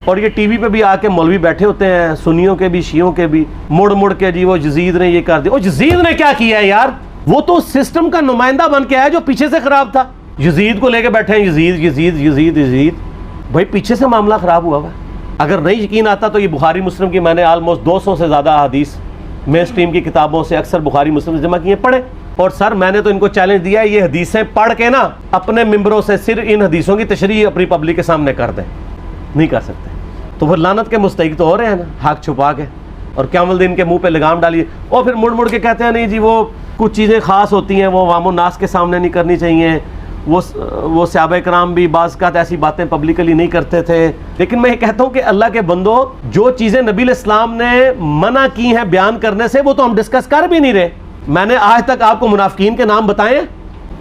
اور یہ T V پہ بھی آ کے مولوی بیٹھے ہوتے ہیں، سنیوں کے بھی شیعوں کے بھی، مڑ مڑ کے جی وہ یزید نے یہ کر دیا۔ وہ یزید نے کیا کیا ہے یار؟ وہ تو سسٹم کا نمائندہ بن کے آیا جو پیچھے سے خراب تھا۔ یزید کو لے کے بیٹھے ہیں، یزید یزید یزید یزید، بھائی پیچھے سے معاملہ خراب ہوا ہوا ہے۔ اگر نہیں یقین آتا تو یہ بخاری مسلم کی میں نے آلموسٹ 200 سے زیادہ حدیث مین اسٹریم کی کتابوں سے اکثر بخاری مسلم سے جمع کیے، پڑھیں۔ اور سر میں نے تو ان کو چیلنج دیا ہے، یہ حدیثیں پڑھ کے نا اپنے ممبروں سے صرف ان حدیثوں کی تشریح اپنی پبلک کے سامنے کر دیں، نہیں کر سکتے تو پھر لعنت کے مستحق تو ہو رہے ہیں نا، حق چھپا کے، اور قیامت الدین کے منہ پہ لگام ڈالیے، اور پھر مڑ مڑ کے کہتے ہیں نہیں جی وہ کچھ چیزیں خاص ہوتی ہیں وہ عوام الناس کے سامنے نہیں کرنی چاہیے، وہ صحابہ کرام بھی بعض اوقات ایسی باتیں پبلکلی نہیں کرتے تھے۔ لیکن میں یہ کہتا ہوں کہ اللہ کے بندو، جو چیزیں نبی علیہ السلام نے منع کی ہیں بیان کرنے سے وہ تو ہم ڈسکس کر بھی نہیں رہے۔ میں نے آج تک آپ کو منافقین کے نام بتائے ہیں؟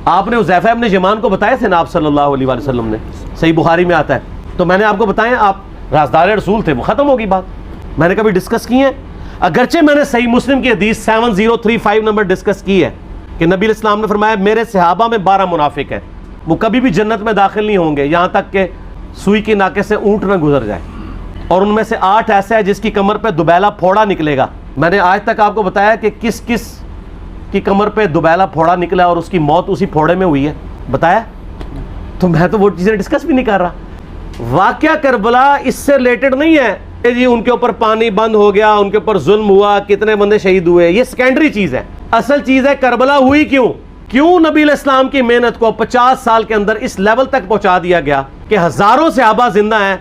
آپ نے حذیفہ ابن یمان کو بتائے تھے نا آپ صلی اللہ علیہ وآلہ وسلم نے، صحیح بخاری میں آتا ہے، تو میں نے آپ کو بتائے، آپ رازدار رسول تھے، وہ ختم ہوگی بات۔ میں نے کبھی ڈسکس کی ہے؟ اگرچہ میں نے صحیح مسلم کی حدیث 7035 نمبر ڈسکس کی ہے کہ نبی علیہ السلام نے فرمایا میرے صحابہ میں 12 منافق ہیں، وہ کبھی بھی جنت میں داخل نہیں ہوں گے یہاں تک کہ سوئی کی ناکے سے اونٹ نہ گزر جائے، اور ان میں سے 8 ایسے ہیں جس کی کمر پہ دوبیلا پھوڑا نکلے گا۔ میں نے آج تک آپ کو بتایا کہ کس کس کی کمر پہ دوبیلا پھوڑا نکلا اور اس کی موت اسی پھوڑے میں ہوئی ہے، بتایا؟ تو میں تو وہ چیزیں ڈسکس بھی نہیں کر رہا۔ واقعہ کربلا اس سے ریلیٹڈ نہیں ہے کہ جی ان کے اوپر پانی بند ہو گیا، ان کے اوپر ظلم ہوا، کتنے بندے شہید ہوئے، یہ سیکنڈری چیز ہے۔ اصل چیز ہے کربلا ہوئی کیوں نبی علیہ السلام کی محنت کو 50 سال کے اندر اس لیول تک پہنچا دیا گیا کہ ہزاروں صحابہ زندہ ہیں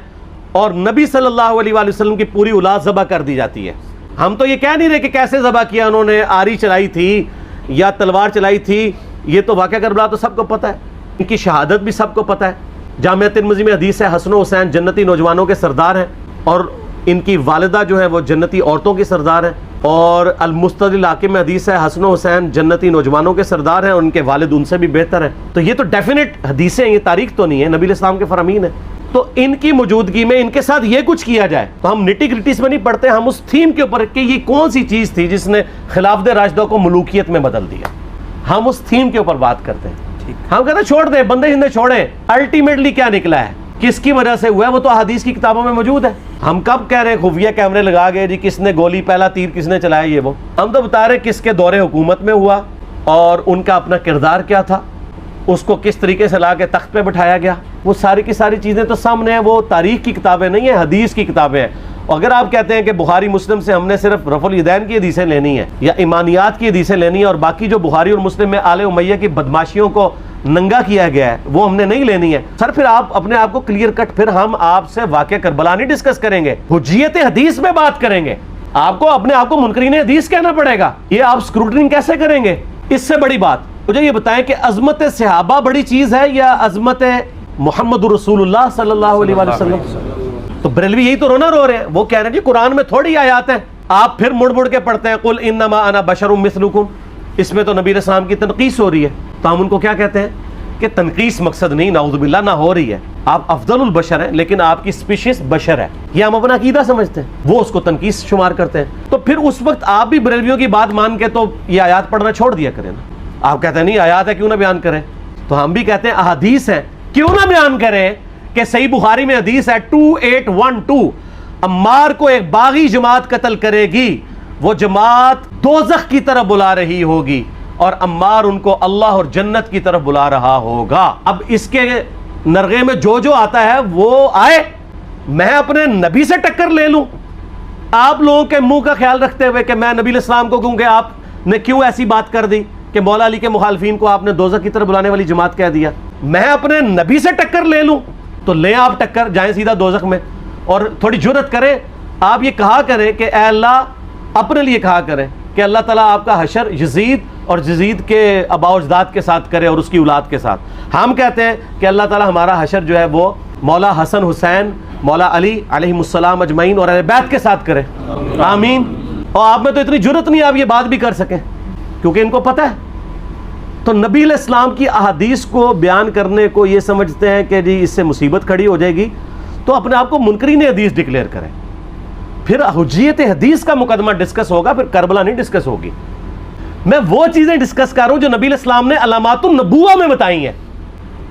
اور نبی صلی اللہ علیہ وآلہ وسلم کی پوری اولاد ذبح کر دی جاتی ہے۔ ہم تو یہ کہہ نہیں رہے کہ کیسے ذبح کیا انہوں نے، آری چلائی تھی یا تلوار چلائی تھی، یہ تو واقعہ کربلا تو سب کو پتہ ہے، ان کی شہادت بھی سب کو پتہ ہے۔ جامعہ ترمذی میں حدیث ہے حسن و حسین جنتی نوجوانوں کے سردار ہیں، اور ان کی والدہ جو ہیں وہ جنتی عورتوں کی سردار ہیں، اور المستدرک الحاکم میں حدیث ہے حسن و حسین جنتی نوجوانوں کے سردار ہیں اور ان کے والد ان سے بھی بہتر ہیں۔ تو یہ تو ڈیفینٹ حدیثیں ہیں، یہ تاریخ تو نہیں ہے، نبی علیہ السلام کے فرامین ہیں۔ تو ان کی موجودگی میں ان کے ساتھ یہ کچھ کیا جائے تو ہم نٹی گرٹیز میں نہیں پڑھتے، ہم اس تھیم کے اوپر کہ یہ کون سی چیز تھی جس نے خلافت راشدہ کو ملوکیت میں بدل دیا، ہم اس تھیم کے اوپر بات کرتے ہیں۔ ہم کہتے ہیں چھوڑ دیں، بندے ہندے چھوڑیں، الٹیمیٹلی کیا نکلا ہے، کس کی وجہ سے ہوا ہے، وہ تو حدیث کی کتابوں میں موجود ہے۔ ہم کب کہہ رہے ہیں خفیہ کیمرے لگا گئے جی کس نے گولی پہلا تیر کس نے چلایا، یہ وہ ہم تو بتا رہے کس کے دور حکومت میں ہوا اور ان کا اپنا کردار کیا تھا، اس کو کس طریقے سے لا کے تخت پہ بٹھایا گیا، وہ ساری کی ساری چیزیں تو سامنے ہیں۔ وہ تاریخ کی کتابیں نہیں ہیں، حدیث کی کتابیں ہیں۔ اگر آپ کہتے ہیں کہ بخاری مسلم سے ہم نے صرف رفع الیدین کی حدیثیں لینی ہے یا ایمانیات کی حدیثیں لینی ہے اور باقی جو بخاری اور مسلم میں آل امیہ کی بدماشیوں کو ننگا کیا گیا ہے وہ ہم نے نہیں لینی ہے، سر پھر آپ اپنے آپ کو کلیئر کٹ، پھر ہم آپ سے واقعہ کربلا نہیں ڈسکس کریں گے، حجیت حدیث میں بات کریں گے۔ آپ کو اپنے آپ کو منکرین حدیث کہنا پڑے گا، یہ آپ اسکروٹنگ کیسے کریں گے؟ اس سے بڑی بات مجھے یہ بتائیں کہ عظمت صحابہ بڑی چیز ہے یا عظمت محمد رسول اللہ صلی اللہ علیہ وآلہ وسلم؟ تو بریلوی یہی تو رونا رو رہے ہیں، وہ کہہ رہے ہیں جی قرآن میں تھوڑی آیات ہیں، آپ پھر مڑ مڑ کے پڑھتے ہیں قل انما انا بشر مثلکم، اس میں تو نبی علیہ السلام کی تنقیص ہو رہی ہے۔ تو ہم ان کو کیا کہتے ہیں کہ تنقیص مقصد نہیں، نعوذ باللہ نہ ہو رہی ہے، آپ افضل البشر ہیں لیکن آپ کی اسپیشیز بشر ہے، یہ ہم اپنا عقیدہ سمجھتے ہیں، وہ اس کو تنقیص شمار کرتے ہیں۔ تو پھر اس وقت آپ بھی بریلویوں کی بات مان کے تو یہ آیات پڑھنا چھوڑ دیا کریں نا۔ آپ کہتے ہیں نہیں آیات ہے کیوں نہ بیان کریں، تو ہم بھی کہتے ہیں احادیث ہیں کیوں نہ بیان کریں کہ صحیح بخاری میں حدیث ہے 2812 عمار کو ایک باغی جماعت قتل کرے گی، وہ جماعت دوزخ کی طرف بلا رہی ہوگی اور عمار ان کو اللہ اور جنت کی طرف بلا رہا ہوگا۔ اب اس کے نرغے میں جو آتا ہے وہ آئے، میں اپنے نبی سے ٹکر لے لوں آپ لوگوں کے منہ کا خیال رکھتے ہوئے کہ میں نبی علیہ السلام کو کہوں کہ آپ نے کیوں ایسی بات کر دی کہ مولا علی کے مخالفین کو آپ نے دوزخ کی طرف بلانے والی جماعت کہہ دیا، میں اپنے نبی سے ٹکر لے لوں تو لیں آپ ٹکر، جائیں سیدھا دوزخ میں، اور تھوڑی جرت کریں آپ یہ کہا کریں کہ اے اللہ، اپنے لیے کہا کریں کہ اللہ تعالیٰ آپ کا حشر یزید اور یزید کے آباء و اجداد کے ساتھ کرے اور اس کی اولاد کے ساتھ۔ ہم کہتے ہیں کہ اللہ تعالیٰ ہمارا حشر جو ہے وہ مولا حسن حسین، مولا علی علیہ السلام اجمعین اور اہل بیت کے ساتھ کرے، آمین۔ اور آپ میں تو اتنی جرت نہیں آپ یہ بات بھی کر سکیں کیونکہ ان کو پتہ ہے۔ تو نبی علیہ السلام کی احادیث کو بیان کرنے کو یہ سمجھتے ہیں کہ جی اس سے مصیبت کھڑی ہو جائے گی تو اپنے آپ کو منکرین حدیث ڈکلیئر کریں، پھر حجیت حدیث کا مقدمہ ڈسکس ہوگا، پھر کربلا نہیں ڈسکس ہوگی۔ میں وہ چیزیں ڈسکس کر رہا ہوں جو نبی علیہ السلام نے علامات النبوہ میں بتائی ہیں۔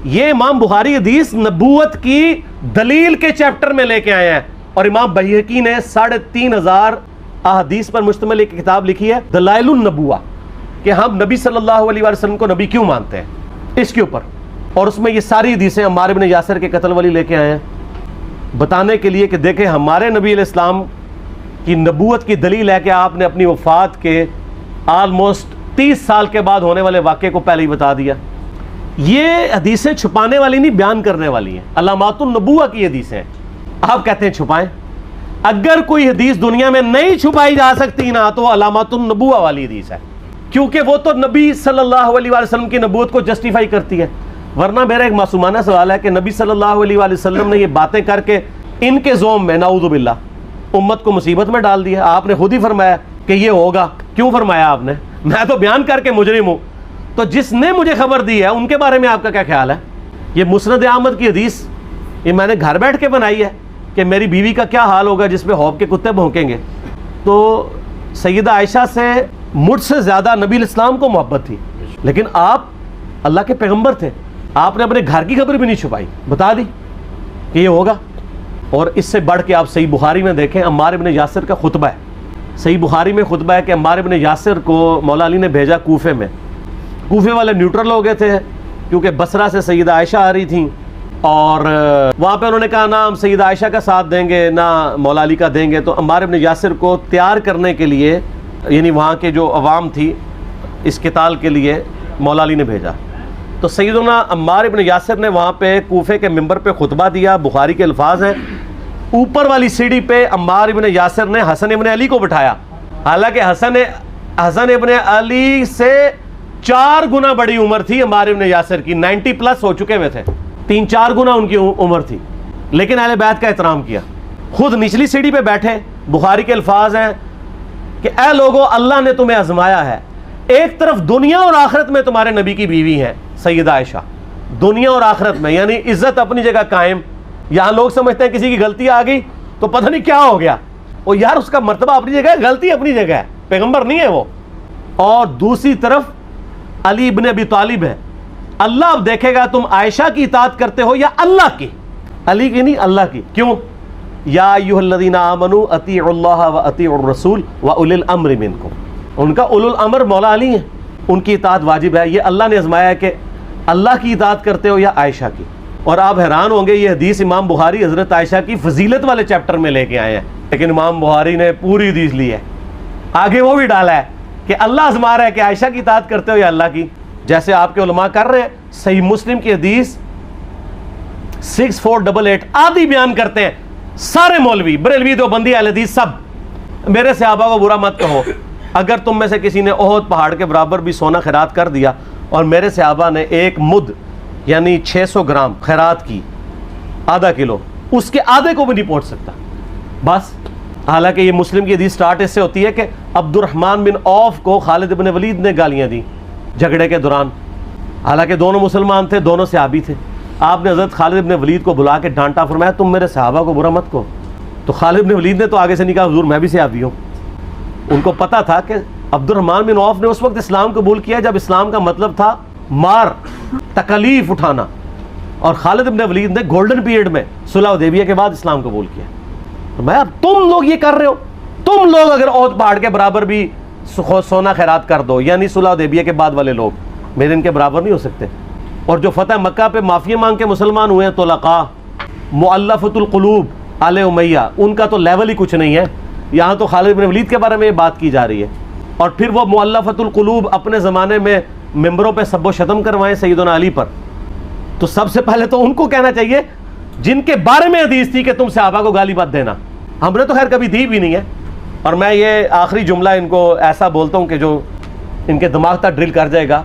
یہ امام بخاری حدیث نبوت کی دلیل کے چیپٹر میں لے کے آئے ہیں، اور امام بہقی نے 3500 احادیث پر مشتمل ایک کتاب لکھی ہے دلائل النبوہ، کہ ہم نبی صلی اللہ علیہ وسلم کو نبی کیوں مانتے ہیں، اس کے اوپر. اور اس میں یہ ساری حدیثیں عمار بن یاسر کے قتل والی لے کے آئے ہیں، بتانے کے لیے کہ دیکھیں ہمارے نبی علیہ السلام کی نبوت کی دلیل ہے کہ آپ نے اپنی وفات کے آلموسٹ 30 سال کے بعد ہونے والے واقعے کو پہلے ہی بتا دیا. یہ حدیثیں چھپانے والی نہیں، بیان کرنے والی ہیں، علامات النبوہ کی حدیثیں. آپ کہتے ہیں چھپائیں. اگر کوئی حدیث دنیا میں نہیں چھپائی جا سکتی نا تو وہ علامات النبوہ والی حدیث ہے، کیونکہ وہ تو نبی صلی اللہ علیہ وسلم کی نبوت کو جسٹیفائی کرتی ہے. ورنہ میرا ایک معصومانہ سوال ہے کہ نبی صلی اللہ علیہ وسلم نے یہ باتیں کر کے ان کے زوم میں نعوذ باللہ امت کو مصیبت میں ڈال دیا. آپ نے خود ہی فرمایا کہ یہ ہوگا. کیوں فرمایا آپ نے؟ میں تو بیان کر کے مجرم ہوں. تو جس نے مجھے خبر دی ہے ان کے بارے میں آپ کا کیا خیال ہے؟ یہ مسند احمد کی حدیث یہ میں نے گھر بیٹھ کے بنائی ہے کہ میری بیوی کا کیا حال ہوگا جس پہ خوف کے کتے بھونکیں گے. تو سیدہ عائشہ سے مجھ سے زیادہ نبی علیہ السلام کو محبت تھی، لیکن آپ اللہ کے پیغمبر تھے، آپ نے اپنے گھر کی خبر بھی نہیں چھپائی، بتا دی کہ یہ ہوگا. اور اس سے بڑھ کے آپ صحیح بخاری میں دیکھیں عمار بن یاسر کا خطبہ ہے. صحیح بخاری میں خطبہ ہے کہ عمار بن یاسر کو مولا علی نے بھیجا کوفے میں. کوفے والے نیوٹرل ہو گئے تھے کیونکہ بصرہ سے سیدہ عائشہ آ رہی تھیں، اور وہاں پہ انہوں نے کہا نہ ہم سیدہ عائشہ کا ساتھ دیں گے نہ مولا علی کا دیں گے. تو عمار بن یاسر کو تیار کرنے کے لیے، یعنی وہاں کے جو عوام تھی اس قتال کے لیے مولا علی نے بھیجا. تو سیدنا عمار بن یاسر نے وہاں پہ کوفے کے ممبر پہ خطبہ دیا. بخاری کے الفاظ ہیں، اوپر والی سیڑھی پہ عمار بن یاسر نے حسن ابن علی کو بٹھایا، حالانکہ حسن ابن علی سے 4 گنا بڑی عمر تھی عمار بن یاسر کی، 90 پلس ہو چکے ہوئے تھے، 3-4 گنا ان کی عمر تھی، لیکن اہل بیت کا احترام کیا. خود نچلی سیڑھی پہ بیٹھے. بخاری کے الفاظ ہیں کہ اے لوگو اللہ نے تمہیں آزمایا ہے، ایک طرف دنیا اور آخرت میں تمہارے نبی کی بیوی ہے سیدہ عائشہ، دنیا اور آخرت میں، یعنی عزت اپنی جگہ قائم. یہاں لوگ سمجھتے ہیں کسی کی غلطی آ گئی تو پتہ نہیں کیا ہو گیا. اور یار اس کا مرتبہ اپنی جگہ ہے، غلطی اپنی جگہ ہے، پیغمبر نہیں ہے وہ. اور دوسری طرف علی ابن ابی طالب ہے. اللہ اب دیکھے گا تم عائشہ کی اطاعت کرتے ہو یا اللہ کی، علی کی نہیں اللہ کی. کیوں؟ یا ایھا الذین آمنوا اطیعوا اللہ واطیعوا الرسول واولی الامر منکم. ان کا اولو الامر مولا علی ہیں، ان کی اطاعت واجب ہے. یہ اللہ نے آزمایا ہے کہ اللہ کی اطاعت کرتے ہو یا عائشہ کی. اور آپ حیران ہوں گے یہ حدیث امام بخاری حضرت عائشہ کی فضیلت والے چیپٹر میں لے کے آئے ہیں، لیکن امام بخاری نے پوری حدیث لی ہے، آگے وہ بھی ڈالا ہے کہ اللہ آزما رہا ہے کہ عائشہ کی اطاعت کرتے ہو یا اللہ کی، جیسے آپ کے علماء کر رہے ہیں. صحیح مسلم کی حدیث 6488 آدھی بیان کرتے ہیں سارے مولوی، بریلوی، دیوبندی، اہل حدیث سب. میرے صحابہ کو برا مت کہو، اگر تم میں سے کسی نے احد پہاڑ کے برابر بھی سونا خیرات کر دیا اور میرے صحابہ نے 1 مد یعنی 600 گرام خیرات کی، آدھا کلو، اس کے آدھے کو بھی نہیں پہنچ سکتا بس. حالانکہ یہ مسلم کی حدیث سٹارٹ اس سے ہوتی ہے کہ عبد الرحمن بن عوف کو خالد بن ولید نے گالیاں دی جھگڑے کے دوران، حالانکہ دونوں مسلمان تھے، دونوں صحابی تھے. آپ نے حضرت خالد بن ولید کو بلا کے ڈانٹا، فرمایا تم میرے صحابہ کو برا مت کہو. تو خالد بن ولید نے تو آگے سے نہیں کہا حضور میں بھی صحابی ہوں. ان کو پتا تھا کہ عبد الرحمن بن عوف نے اس وقت اسلام قبول کیا جب اسلام کا مطلب تھا مار، تکلیف اٹھانا، اور خالد بن ولید نے گولڈن پیریڈ میں صلح حدیبیہ کے بعد اسلام قبول کیا. تو میں اب تم لوگ یہ کر رہے ہو، تم لوگ اگر احد پہاڑ کے برابر بھی سونا خیرات کر دو، یعنی صلح حدیبیہ کے بعد والے لوگ میرے ان کے برابر نہیں ہو سکتے. اور جو فتح مکہ پہ معافی مانگ کے مسلمان ہوئے ہیں طلقاء، مؤلفۃ القلوب، آل امیہ، ان کا تو لیول ہی کچھ نہیں ہے. یہاں تو خالد بن ولید کے بارے میں یہ بات کی جا رہی ہے. اور پھر وہ مؤلفۃ القلوب اپنے زمانے میں ممبروں پہ سب و شتم کروائیں سیدنا علی پر. تو سب سے پہلے تو ان کو کہنا چاہیے جن کے بارے میں حدیث تھی کہ تم صحابہ کو گالی مت دینا. ہم نے تو خیر کبھی دی بھی نہیں ہے. اور میں یہ آخری جملہ ان کو ایسا بولتا ہوں کہ جو ان کے دماغ تک ڈرل کر جائے گا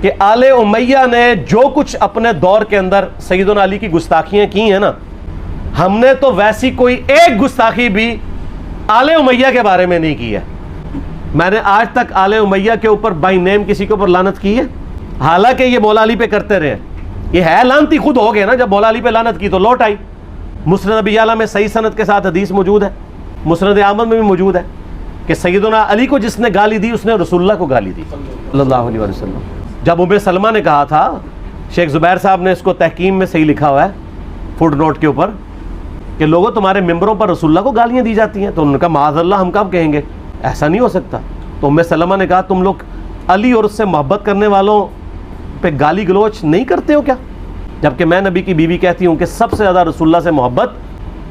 کہ آل امیہ نے جو کچھ اپنے دور کے اندر سیدنا علی کی گستاخیاں کی ہیں نا، ہم نے تو ویسی کوئی ایک گستاخی بھی آل امیہ کے بارے میں نہیں کی ہے. میں نے آج تک آل امیہ کے اوپر بائی نیم کسی کے اوپر لعنت کی ہے، حالانکہ یہ مولا علی پہ کرتے رہے. یہ ہے لعنتی خود ہو گئے نا، جب مولا علی پہ لعنت کی تو لوٹ آئی. مسند ابی اعلیٰ میں صحیح سند کے ساتھ حدیث موجود ہے، مسند احمد میں بھی موجود ہے کہ سیدنا علی کو جس نے گالی دی اس نے رسول اللہ کو گالی دی صلی اللہ علیہ وسلم. جب ام سلمہ نے کہا تھا، شیخ زبیر صاحب نے اس کو تحکیم میں صحیح لکھا ہوا ہے فوٹ نوٹ کے اوپر، کہ لوگوں تمہارے ممبروں پر رسول اللہ کو گالیاں دی جاتی ہیں. تو انہوں نے کہا معاذ اللہ ہم کب کہیں گے, ایسا نہیں ہو سکتا. تو ام سلمہ نے کہا تم لوگ علی اور اس سے محبت کرنے والوں پہ گالی گلوچ نہیں کرتے ہو کیا؟ جبکہ میں نبی کی بیوی کہتی ہوں کہ سب سے زیادہ رسول اللہ سے محبت,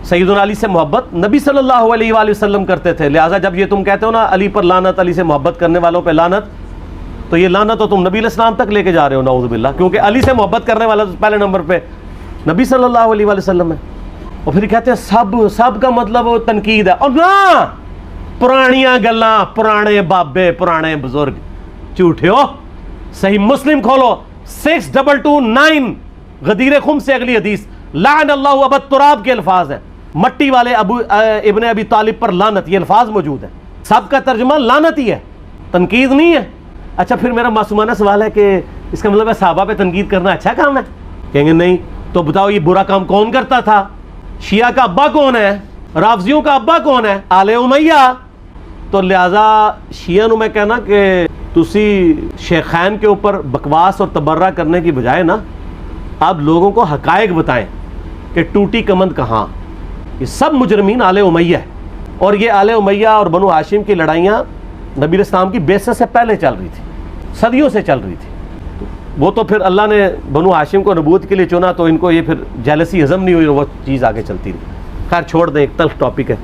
سیدنا علی سے محبت نبی صلی اللہ علیہ وآلہ وسلم کرتے تھے. لہٰذا جب یہ تم کہتے ہو نا علی پر لعنت, علی سے محبت کرنے والوں پہ لعنت, تو یہ لعنت تو تم نبی علیہ السلام تک لے کے جا رہے ہو نعوذ باللہ, کیونکہ علی سے محبت کرنے والا پہلے نمبر پہ نبی صلی اللہ علیہ وآلہ وسلم ہے. اور پھر کہتے ہیں سب کا مطلب وہ تنقید ہے. اور نہ, پرانیاں گلاں, پرانے بابے, پرانے بزرگ, جھوٹے ہو. صحیح مسلم کھولو 6229 غدیر خم سے اگلی حدیث, لعن اللہ ابا التراب کے الفاظ ہیں, مٹی والے ابن ابی طالب پر لعنت, یہ الفاظ موجود ہیں. سب کا ترجمہ لعنت ہی ہے, تنقید نہیں ہے. اچھا پھر میرا معصومانہ سوال ہے کہ اس کا مطلب ہے صحابہ پہ تنقید کرنا اچھا کام ہے؟ کہیں گے نہیں. تو بتاؤ یہ برا کام کون کرتا تھا؟ شیعہ کا ابا کون ہے؟ رافضیوں کا ابا کون ہے؟ آل امیہ. تو لہٰذا شیعہ نو میں کہنا کہ تسی شیخین کے اوپر بکواس اور تبرہ کرنے کی بجائے نا آپ لوگوں کو حقائق بتائیں کہ ٹوٹی کمند کہاں. یہ سب مجرمین آل امیہ ہے, اور یہ آل امیہ اور بنو ہاشم کی لڑائیاں نبی علیہ السلام کی بعثت سے پہلے چل رہی تھی, صدیوں سے چل رہی تھی. وہ تو پھر اللہ نے بنو ہاشم کو نبوت کے لیے چنا, تو ان کو یہ پھر جیلسی ہضم نہیں ہوئی, وہ چیز آگے چلتی رہی. خیر چھوڑ دیں, ایک تلخ ٹاپک ہے.